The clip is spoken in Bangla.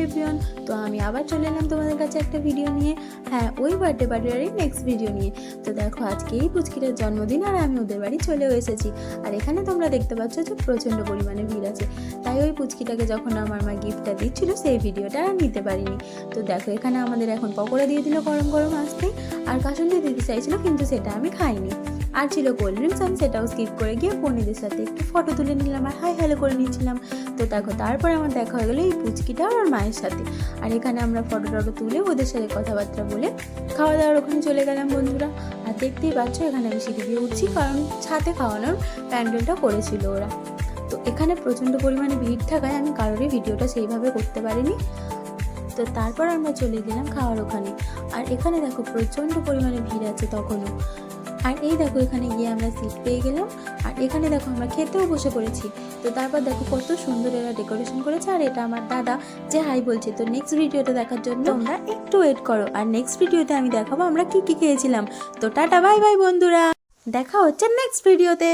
এভরিওয়ান। তো আমি আবার চলে এলাম তোমাদের কাছে একটা ভিডিও নিয়ে। হ্যাঁ, ওই বার্থডে পার্টিরই নেক্সট ভিডিও নিয়ে। তো দেখো আজকে এই পুচকিটার জন্মদিন আর আমি ওদের বাড়ি চলেও এসেছি। আর এখানে তোমরা দেখতে পাচ্ছ যে প্রচণ্ড পরিমাণে ভিড় আছে। তাই ওই পুচকিটাকে যখন আমার মা গিফটটা দিচ্ছিল সেই ভিডিওটা আর নিতে পারিনি। তো দেখো এখানে আমাদের এখন পকোড়া দিয়ে দিল গরম গরম আসতেই, আর কাসুন্দি দিতে চাইছিল কিন্তু সেটা আমি খাইনি। আর ছিল কোল্ড ড্রিঙ্কস, আমি সেটাও স্কিপ করে গিয়ে বোনেদের সাথে একটু ফটো তুলে নিলাম আর হাই হ্যালো করে নিচ্ছিলাম। তো দেখো তারপর আমার দেখা হয়ে গেলো এই পুচকিটা আর মায়ের সাথে। আর এখানে আমরা ফটো টটো তুলে ওদের সাথে কথাবার্তা বলে খাওয়া দাওয়ার ওখানে চলে গেলাম বন্ধুরা। আর দেখতেই পাচ্ছ এখানে আমি সিঁড়ি দিয়ে উঠছি, কারণ ছাদে খাওয়ানোর প্যান্ডেলটা করেছিল ওরা। তো এখানে প্রচণ্ড পরিমাণে ভিড় থাকায় আমি কারোরই ভিডিওটা সেইভাবে করতে পারিনি। তো তারপর আমরা চলে গেলাম খাওয়ার ওখানে। আর এখানে দেখো প্রচণ্ড পরিমাণে ভিড় আছে তখনও। আর এই দেখো এখানে গিয়ে আমরা সিট পেয়ে গেলাম। আর এখানে দেখো আমরা খেতেও বসে পড়েছি। তো তারপর দেখো কত সুন্দর এরা ডেকোরেশন করেছে, আর এটা আমার দাদা যে হাই বলছে। তো নেক্সট ভিডিওটা দেখার জন্য তোমরা একটু ওয়েট করো, আর নেক্সট ভিডিওতে আমি দেখাবো আমরা কি কি খেয়েছিলাম। তো টাটা বাই বাই বন্ধুরা, দেখা হচ্ছে নেক্সট ভিডিওতে।